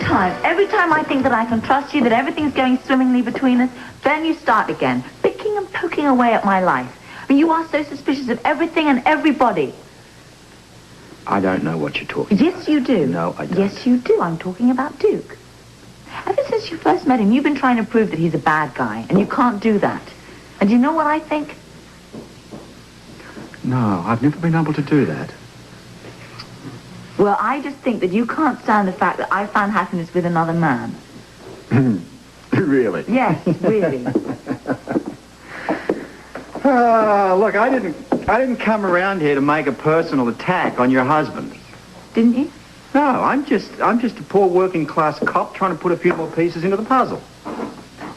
Every time I think that I can trust you, that everything's going swimmingly between us, then you start again, picking and poking away at my life. I mean, you are so suspicious of everything and everybody. I don't know what you're talking about. Yes, you do. No, I don't. Yes, you do. I'm talking about Duke. Ever since you first met him, you've been trying to prove that he's a bad guy, and you can't do that. And you know what I think? No, I've never been able to do that. Well, I just think that you can't stand the fact that I found happiness with another man. Really? Yes, really. Look, I didn't come around here to make a personal attack on your husband. Didn't you? No, I'm just a poor working class cop trying to put a few more pieces into the puzzle.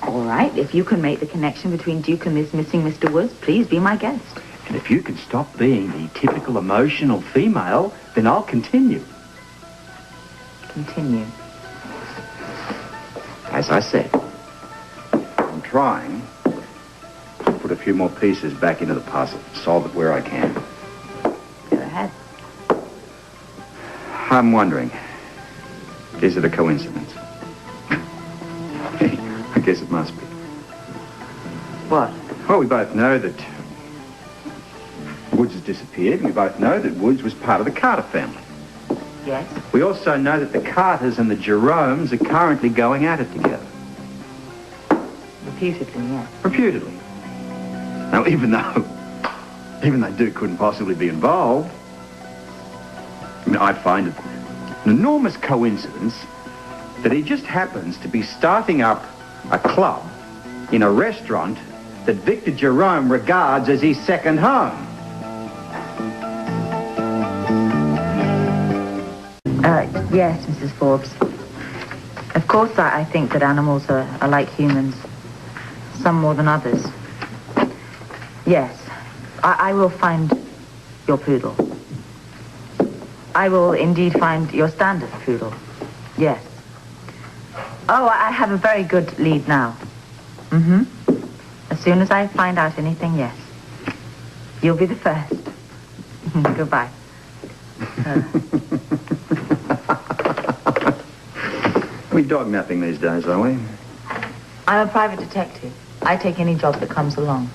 All right, if you can make the connection between Duke and this missing Mr. Woods, please be my guest. And if you can stop being the typical emotional female, then I'll continue. Continue. As I said, I'm trying to put a few more pieces back into the puzzle, solve it where I can. Go ahead. I'm wondering, is it a coincidence? I guess it must be. What? Well, we both know that Woods has disappeared. We both know that Woods was part of the Carter family. Yes? We also know that the Carters and the Jeromes are currently going at it together. Reputedly, yes. Reputedly. Now, even though Duke couldn't possibly be involved, I mean, I find it an enormous coincidence that he just happens to be starting up a club in a restaurant that Victor Jerome regards as his second home. Yes, Mrs. Forbes. Of course, I think that animals are like humans. Some more than others. Yes, I will find your poodle. I will indeed find your standard poodle. Yes. Oh, I have a very good lead now. Mm-hmm. As soon as I find out anything, yes. You'll be the first. Goodbye. We dog nothing these days, are we? I'm a private detective. I take any job that comes along.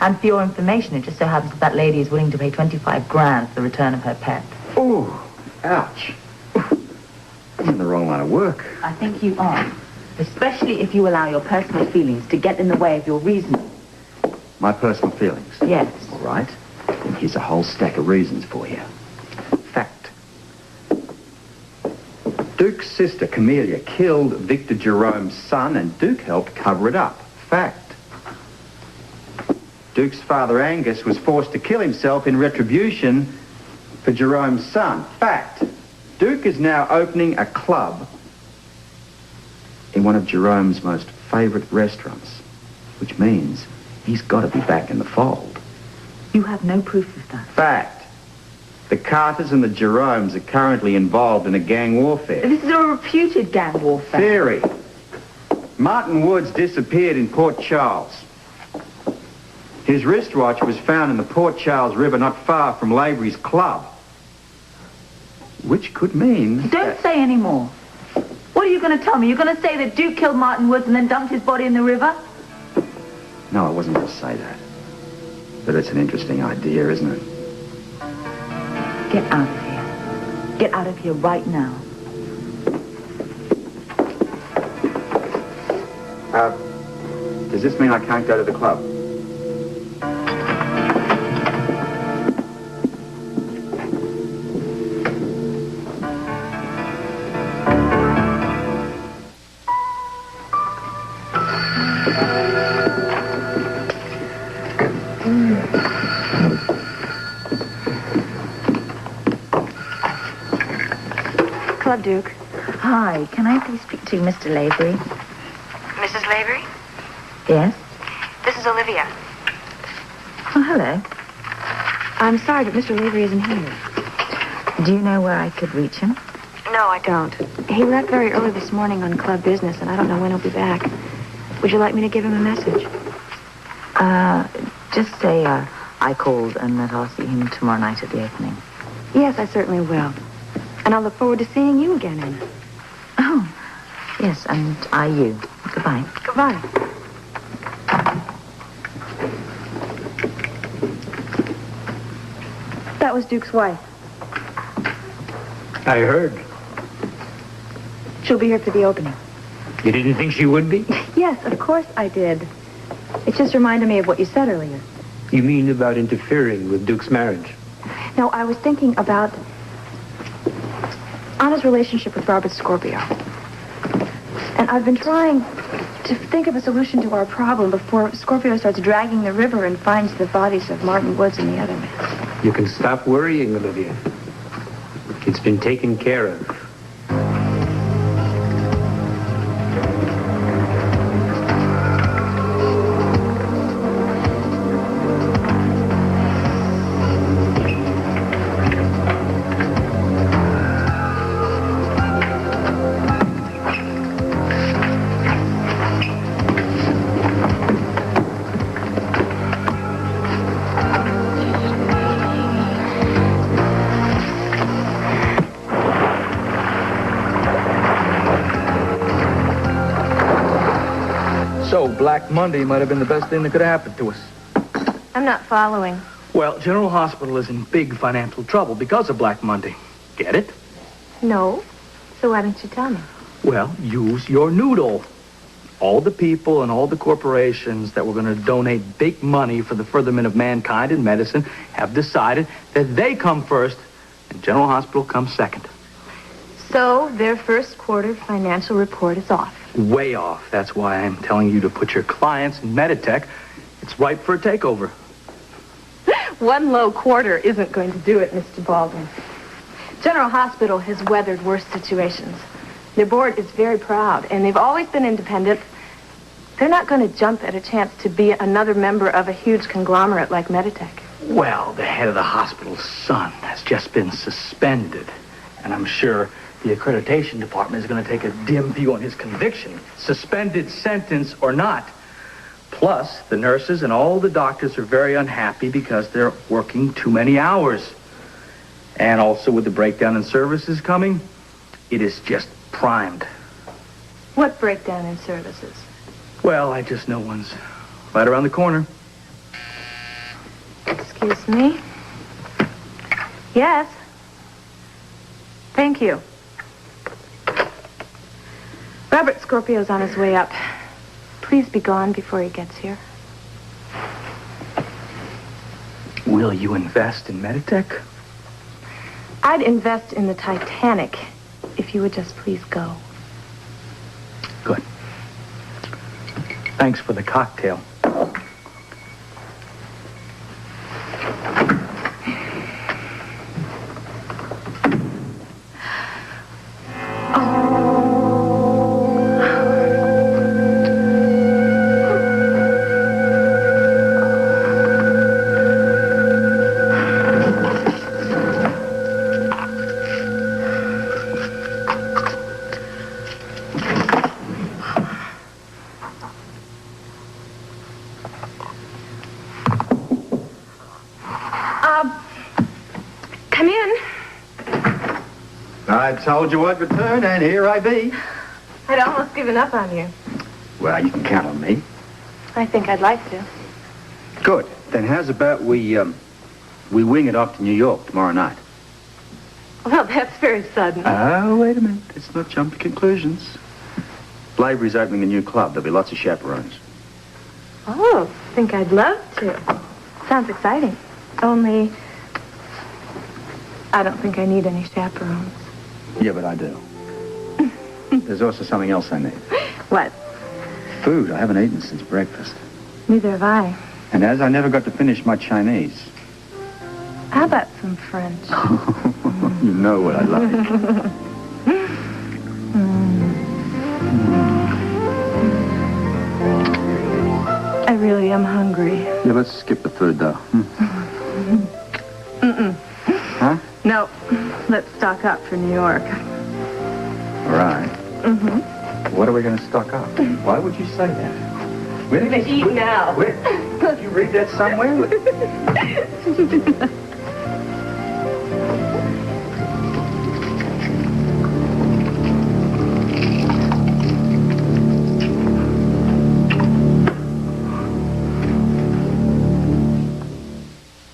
And for your information, it just so happens that lady is willing to pay 25 grand for the return of her pet. Oh, ouch. I'm in the wrong line of work. I think you are. Especially if you allow your personal feelings to get in the way of your reasoning. My personal feelings? Yes. All right. Then here's a whole stack of reasons for you. Fact. Duke's sister, Camellia, killed Victor Jerome's son, and Duke helped cover it up. Fact. Duke's father, Angus, was forced to kill himself in retribution for Jerome's son. Fact. Duke is now opening a club in one of Jerome's most favorite restaurants, which means he's got to be back in the fold. You have no proof of that. Fact. The Carters and the Jeromes are currently involved in a gang warfare. This is a reputed gang warfare. Theory. Martin Woods disappeared in Port Charles. His wristwatch was found in the Port Charles River not far from Lavery's club. Which could mean... Don't say any more. What are you going to tell me? You're going to say that Duke killed Martin Woods and then dumped his body in the river? No, I wasn't going to say that. But it's an interesting idea, isn't it? Get out of here. Get out of here right now. Does this mean I can't go to the club? Club, Duke. Hi, can I please speak to Mr. Lavery? Mrs. Lavery? Yes? This is Olivia. Oh, hello. I'm sorry, but Mr. Lavery isn't here. Do you know where I could reach him? No, I don't. He left very early this morning on club business, and I don't know when he'll be back. Would you like me to give him a message? Just say, I called and that I'll see him tomorrow night at the opening. Yes, I certainly will. And I'll look forward to seeing you again in it. Oh, Yes, and I you. Goodbye. Goodbye. That was Duke's wife. I heard. She'll be here for the opening. You didn't think she would be? Yes, of course I did. It just reminded me of what you said earlier. You mean about interfering with Duke's marriage? No, I was thinking about Anna's relationship with Robert Scorpio. And I've been trying to think of a solution to our problem before Scorpio starts dragging the river and finds the bodies of Marty Woods and the other men. You can stop worrying, Olivia. It's been taken care of. So, Black Monday might have been the best thing that could happen to us. I'm not following. Well, General Hospital is in big financial trouble because of Black Monday. Get it? No. So why don't you tell me? Well, use your noodle. All the people and all the corporations that were going to donate big money for the furtherment of mankind and medicine have decided that they come first and General Hospital comes second. So their first quarter financial report is off. Way off. That's why I'm telling you to put your clients in Meditech. It's ripe for a takeover. One low quarter isn't going to do it, Mr. Baldwin. General Hospital has weathered worse situations. Their board is very proud, and they've always been independent. They're not going to jump at a chance to be another member of a huge conglomerate like Meditech. Well, the head of the hospital's son has just been suspended. And I'm sure the accreditation department is going to take a dim view on his conviction, suspended sentence or not. Plus, the nurses and all the doctors are very unhappy because they're working too many hours. And also with the breakdown in services coming, it is just primed. What breakdown in services? Well, I just know one's right around the corner. Excuse me? Yes? Thank you. Robert Scorpio's on his way up. Please be gone before he gets here. Will you invest in Meditech? I'd invest in the Titanic if you would just please go. Good. Thanks for the cocktail. Come in. I told you I'd return, and here I be. I'd almost given up on you. Well, you can count on me. I think I'd like to. Good. Then how's about we wing it off to New York tomorrow night? Well, that's very sudden. Oh, wait a minute. Let's not jump to conclusions. Lavery's opening a new club. There'll be lots of chaperones. Oh, think I'd love to. Sounds exciting. Only, I don't think I need any chaperones. Yeah, but I do. There's also something else I need. What? Food. I haven't eaten since breakfast. Neither have I. And as I never got to finish my Chinese. How about some French? You know what I like. I really am hungry. Yeah, let's skip the food, though. Huh? No, let's stock up for New York. All right. What are we going to stock up? Why would you say that? Eat now. Where? Did you read that somewhere?